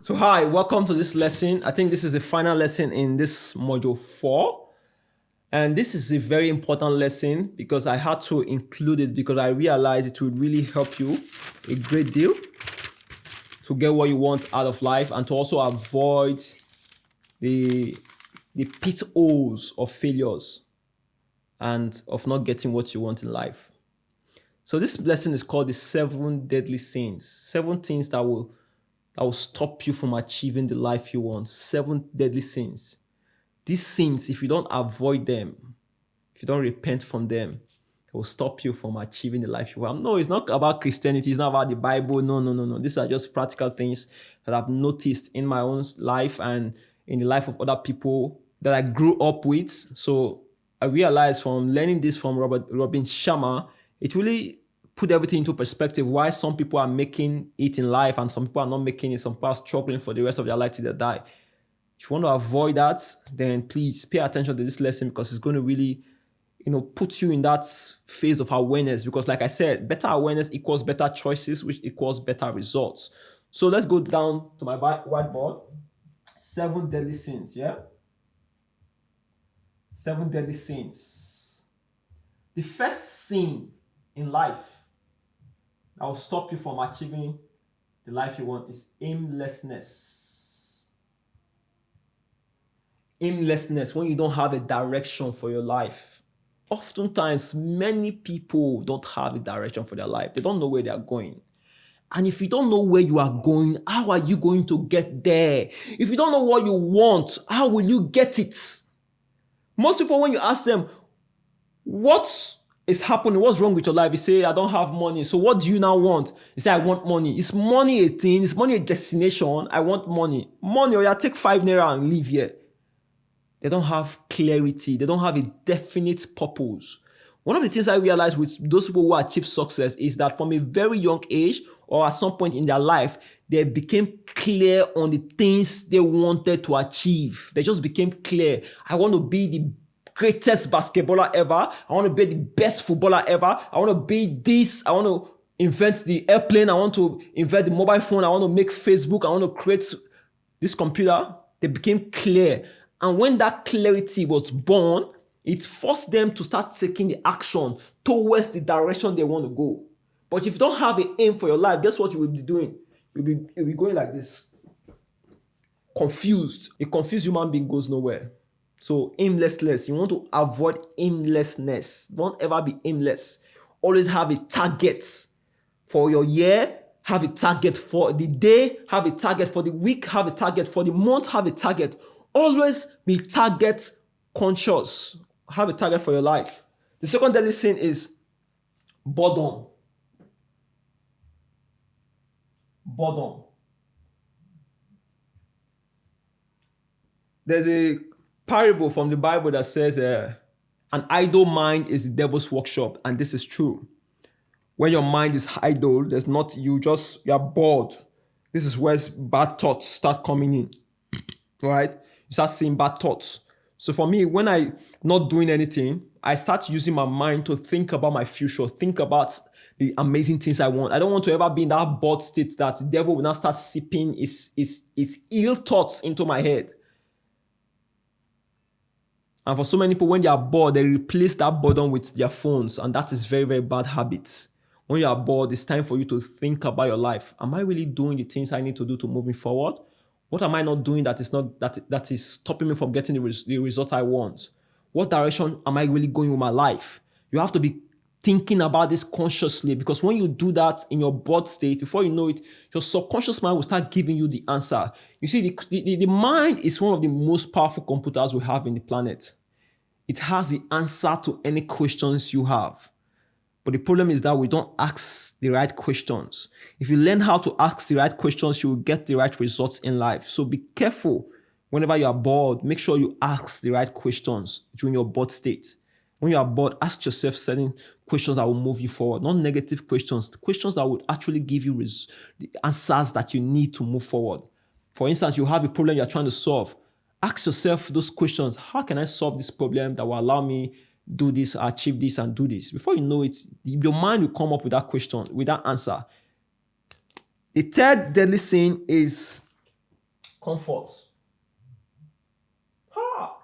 So hi, welcome to this lesson. I think this is the final lesson in this module 4. And this is a very important lesson because I had to include it because I realized it would really help you a great deal to get what you want out of life and to also avoid the pitfalls of failures and of not getting what you want in life. So this lesson is called the 7 deadly sins. 7 things that will stop you from achieving the life you want. 7 deadly sins. These sins, if you don't avoid them, if you don't repent from them, it will stop you from achieving the life you want. No, it's not about Christianity. It's not about the Bible. No. These are just practical things that I've noticed in my own life and in the life of other people that I grew up with. So I realized from learning this from Robin Sharma, it really put everything into perspective why some people are making it in life and some people are not making it. Some people are struggling for the rest of their life till they die. If you want to avoid that, then please pay attention to this lesson because it's going to really, put you in that phase of awareness. Because like I said, better awareness equals better choices, which equals better results. So let's go down to my whiteboard. 7 deadly sins, yeah? 7 deadly sins. The first sin in life that will stop you from achieving the life you want is aimlessness. Aimlessness, when you don't have a direction for your life. Oftentimes, many people don't have a direction for their life. They don't know where they are going. And if you don't know where you are going, how are you going to get there? If you don't know what you want, how will you get it? Most people, when you ask them, what is happening? What's wrong with your life? You say, I don't have money. So what do you now want? You say, I want money. Is money a thing? Is money a destination? I want money. Money, or you take 5 naira and leave here. They don't have clarity. They don't have a definite purpose. One of the things I realized with those people who achieve success is that from a very young age or at some point in their life, they became clear on the things they wanted to achieve. They just became clear. I want to be the greatest basketballer ever. I want to be the best footballer ever. I want to be this. I want to invent the airplane. I want to invent the mobile phone. I want to make Facebook. I want to create this computer. They became clear. And when that clarity was born, it forced them to start taking the action towards the direction they want to go. But if you don't have an aim for your life, guess what you will be doing? You'll be going like this. Confused. A confused human being goes nowhere. So aimlessness. You want to avoid aimlessness. Don't ever be aimless. Always have a target for your year. Have a target for the day. Have a target for the week. Have a target for the month. Have a target. Always be target conscious. Have a target for your life. The second deadly sin is boredom. Boredom. There's a parable from the Bible that says an idle mind is the devil's workshop, and this is true. When your mind is idle, there's not you are bored. This is where bad thoughts start coming in. Right? You start seeing bad thoughts. So for me, when I'm not doing anything, I start using my mind to think about my future, think about the amazing things I want. I don't want to ever be in that bored state that the devil will now start sipping his ill thoughts into my head. And for so many people, when they are bored, they replace that boredom with their phones. And that is very, very bad habits. When you are bored, it's time for you to think about your life. Am I really doing the things I need to do to move me forward? What am I not doing that is stopping me from getting the results I want? What direction am I really going with my life? You have to be thinking about this consciously, because when you do that in your bored state, before you know it, your subconscious mind will start giving you the answer. You see, the mind is one of the most powerful computers we have in the planet. It has the answer to any questions you have. But the problem is that we don't ask the right questions. If you learn how to ask the right questions, you will get the right results in life. So be careful whenever you are bored. Make sure you ask the right questions during your bored state. When you are bored, ask yourself certain questions that will move you forward. Not negative questions. Questions that would actually give you the answers that you need to move forward. For instance, you have a problem you're trying to solve. Ask yourself those questions. How can I solve this problem that will allow me do this, achieve this, and do this? Before you know it, your mind will come up with that question, with that answer. The third deadly sin is Comfort. Ha!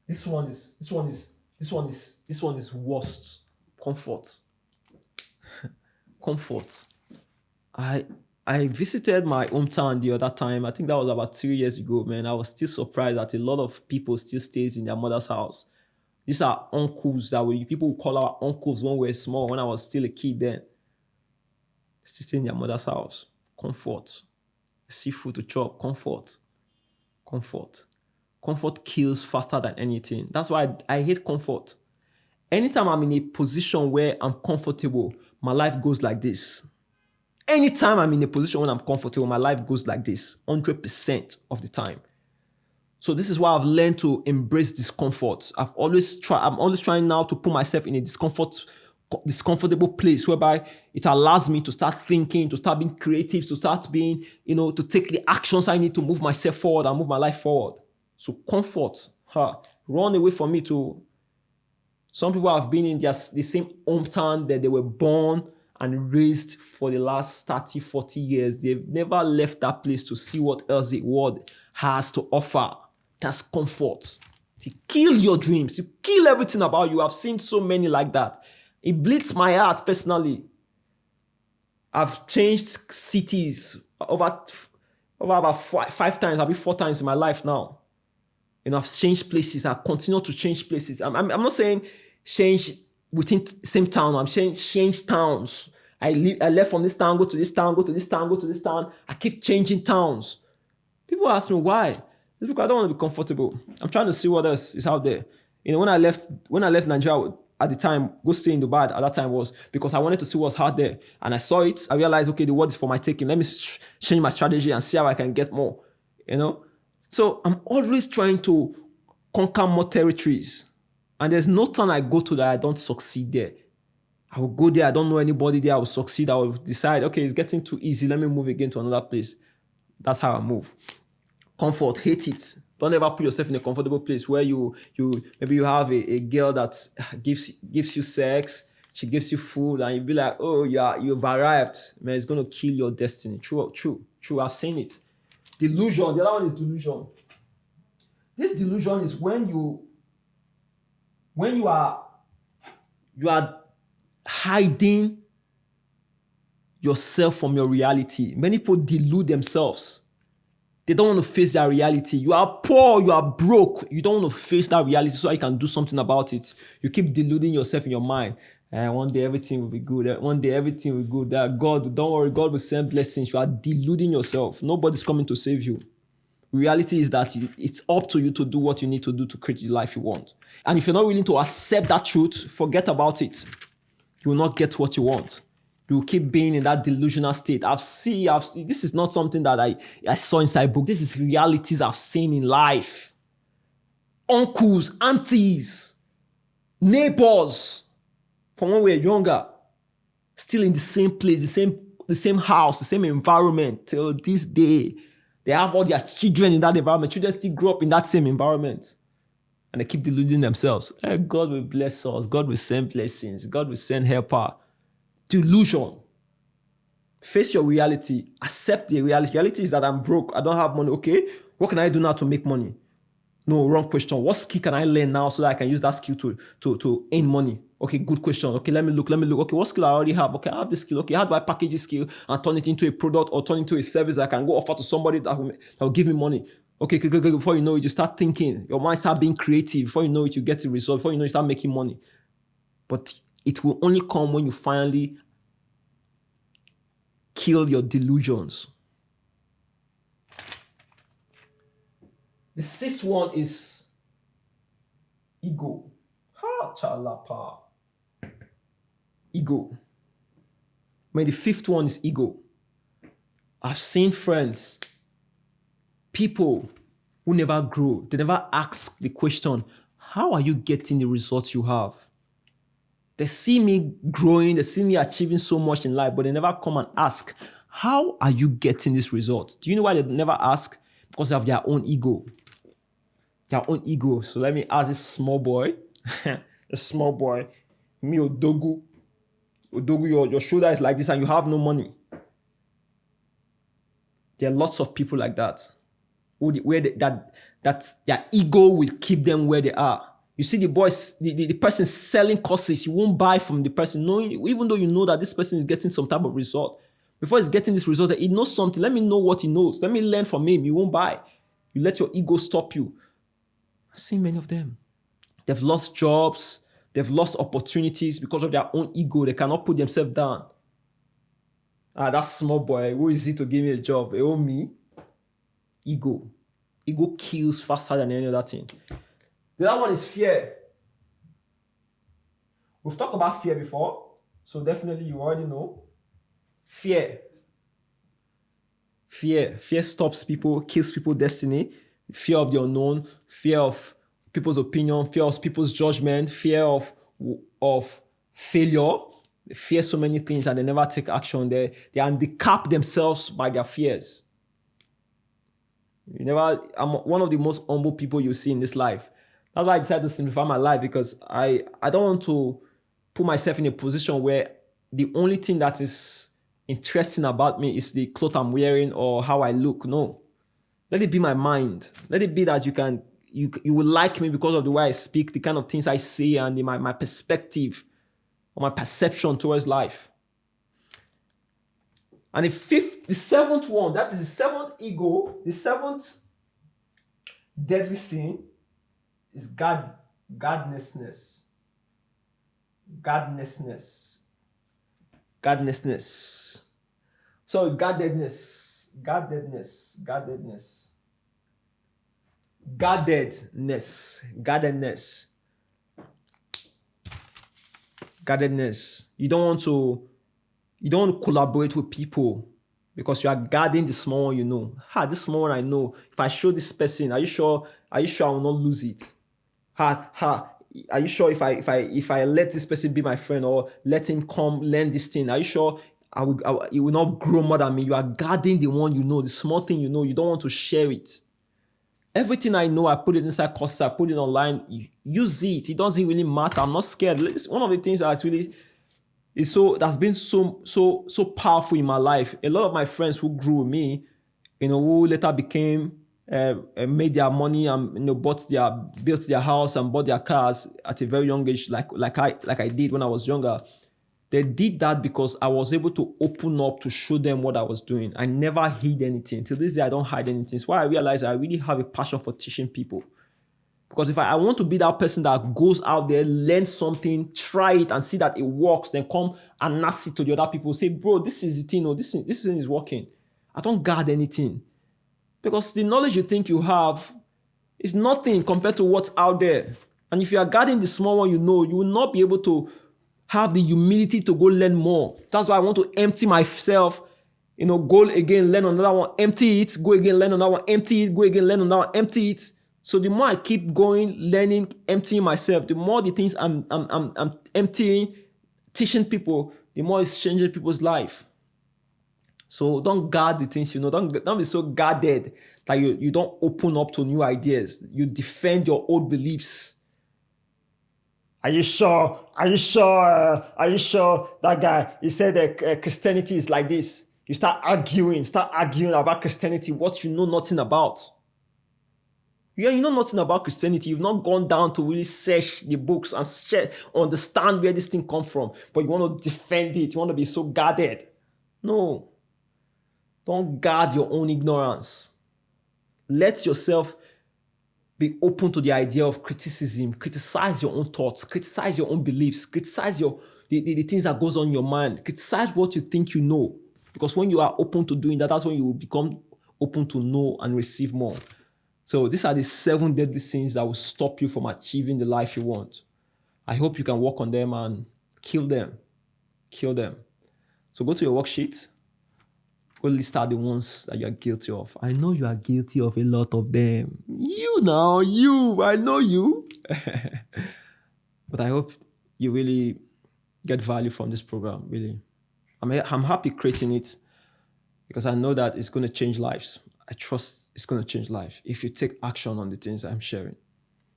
This one is worst. Comfort. Comfort. I I visited my hometown the other time. I think that was about 3 years ago, man. I was still surprised that a lot of people still stays in their mother's house. These are uncles that we people would call our uncles when we were small, when I was still a kid then. Still stay in their mother's house. Comfort. Seafood to chop. Comfort. Comfort. Comfort kills faster than anything. That's why I hate comfort. Anytime I'm in a position where I'm comfortable, my life goes like this. Anytime I'm in a position when I'm comfortable, my life goes like this 100% of the time. So this is why I've learned to embrace discomfort. I'm always trying now to put myself in a discomfortable place whereby it allows me to start thinking, to start being creative, to start being, to take the actions I need to move myself forward and move my life forward. So comfort, run away from me too. Some people have been in the same hometown that they were born and raised for the last 30, 40 years. They've never left that place to see what else the world has to offer. That's comfort. To kill your dreams, to kill everything about you. I've seen so many like that. It bleeds my heart personally. I've changed cities over about five times, maybe 4 times in my life now. I've changed places. I continue to change places. I'm not saying change within the same town. I'm saying change towns. I left from this town, go to this town, go to this town, go to this town. I keep changing towns. People ask me why. Look, I don't want to be comfortable. I'm trying to see what else is out there. When I left Nigeria at the time, go stay in Dubai at that time was because I wanted to see what's out there. And I saw it. I realized, okay, the world is for my taking. Let me change my strategy and see how I can get more. So I'm always trying to conquer more territories. And there's no town I go to that I don't succeed there. I will go there. I don't know anybody there. I will succeed. I will decide, okay, it's getting too easy. Let me move again to another place. That's how I move. Comfort, hate it. Don't ever put yourself in a comfortable place where maybe you have a girl that gives you sex. She gives you food and you be like, oh, yeah, you've arrived. Man, it's going to kill your destiny. True. I've seen it. Delusion. The other one is delusion. This delusion is when you are hiding yourself from your reality. Many people delude themselves. They don't want to face their reality. You are poor, you are broke. You don't want to face that reality so you can do something about it. You keep deluding yourself in your mind. One day everything will be good. One day everything will be good. God, don't worry, God will send blessings. You are deluding yourself. Nobody's coming to save you. Reality is that it's up to you to do what you need to do to create the life you want. And if you're not willing to accept that truth, forget about it. You will not get what you want. You will keep being in that delusional state. I've seen. This is not something that I saw inside book. This is realities I've seen in life. Uncles, aunties, neighbors, from when we were younger, still in the same place, the same house, the same environment till this day. They have all their children in that environment. Children still grow up in that same environment. And they keep deluding themselves. God will bless us. God will send blessings. God will send helper. Delusion. Face your reality. Accept the reality. Reality is that I'm broke. I don't have money. Okay, what can I do now to make money? No, wrong question. What skill can I learn now so that I can use that skill to earn money? Okay, good question. Okay, let me look. Okay, what skill I already have? Okay, I have this skill. Okay, how do I package this skill and turn it into a product or turn it into a service that I can go offer to somebody that will give me money? Okay, before you know it, you start thinking. Your mind start being creative. Before you know it, you get the result. Before you know it, you start making money. But it will only come when you finally kill your delusions. The sixth one is ego. Chalapa. Ego. The fifth one is ego. I've seen friends, people who never grow. They never ask the question, how are you getting the results you have? They see me growing, they see me achieving so much in life, but they never come and ask, how are you getting this result? Do you know why they never ask? Because they have their own ego. Their own ego. So let me ask this small boy, a small boy, me Odogu, your shoulder is like this and you have no money. There are lots of people like that. that their ego will keep them where they are. You see the boys, the person selling courses, you won't buy from the person, knowing, even though you know that this person is getting some type of result. Before he's getting this result, he knows something. Let me know what he knows. Let me learn from him. You won't buy. You let your ego stop you. I've seen many of them. They've lost jobs. They've lost opportunities because of their own ego. They cannot put themselves down. That small boy, who is he to give me a job? Oh, me? Ego. Ego kills faster than any other thing. The other one is fear. We've talked about fear before, so definitely you already know. Fear. Fear stops people, kills people's destiny. Fear of the unknown, fear of people's opinion, fear of people's judgment, fear of failure. They fear so many things and they never take action. They handicap themselves by their fears. I'm one of the most humble people you see in this life. That's why I decided to simplify my life, because I don't want to put myself in a position where the only thing that is interesting about me is the clothes I'm wearing or how I look. No. Let it be my mind. Let it be that you will like me because of the way I speak, the kind of things I say, and my perspective or my perception towards life. And the seventh one, that is the seventh ego, the seventh deadly sin is godlessness. So guardedness. You don't want to collaborate with people because you are guarding the small one you know. This small one I know. If I show this person, are you sure I will not lose it? Are you sure if I let this person be my friend or let him come learn this thing, are you sure it will not grow more than me? You are guarding the one you know, the small thing you know. You don't want to share it. Everything I know, I put it inside courses, I put it online. Use it. It doesn't really matter. I'm not scared. It's one of the things that's been so powerful in my life. A lot of my friends who grew with me, who later became made their money and built their house and bought their cars at a very young age, like I did when I was younger. They did that because I was able to open up to show them what I was doing. I never hid anything. Till this day, I don't hide anything. It's why I realized I really have a passion for teaching people. Because if I want to be that person that goes out there, learn something, try it and see that it works, then come and announce it to the other people. Say, bro, this is the thing. This thing is working. I don't guard anything. Because the knowledge you think you have is nothing compared to what's out there. And if you are guarding the small one you know, you will not be able to have the humility to go learn more. That's why I want to empty myself, go again, learn another one, empty it, go again, learn another one, empty it, go again, learn another one, empty it. So the more I keep going, learning, emptying myself, the more the things I'm emptying, teaching people, the more it's changing people's life. So don't guard the things you know. Don't be so guarded that you don't open up to new ideas. You defend your old beliefs. Are you sure? Are you sure that guy, he said that Christianity is like this? You start arguing about Christianity, what you know nothing about. You know nothing about Christianity. You've not gone down to really search the books and understand where this thing comes from. But you want to defend it. You want to be so guarded. No. Don't guard your own ignorance. Let yourself be open to the idea of criticism. Criticize your own thoughts. Criticize your own beliefs. Criticize the things that goes on in your mind. Criticize what you think you know. Because when you are open to doing that, that's when you will become open to know and receive more. So these are the 7 deadly sins that will stop you from achieving the life you want. I hope you can work on them and kill them. Kill them. So go to your worksheet. Go list out the ones that you are guilty of. I know you are guilty of a lot of them. I know you. But I hope you really get value from this program, really. I'm happy creating it because I know that it's going to change lives. I trust it's going to change life if you take action on the things I'm sharing.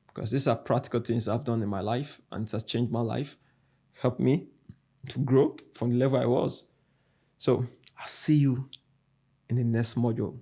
Because these are practical things I've done in my life and it has changed my life, helped me to grow from the level I was. So I'll see you in the next module.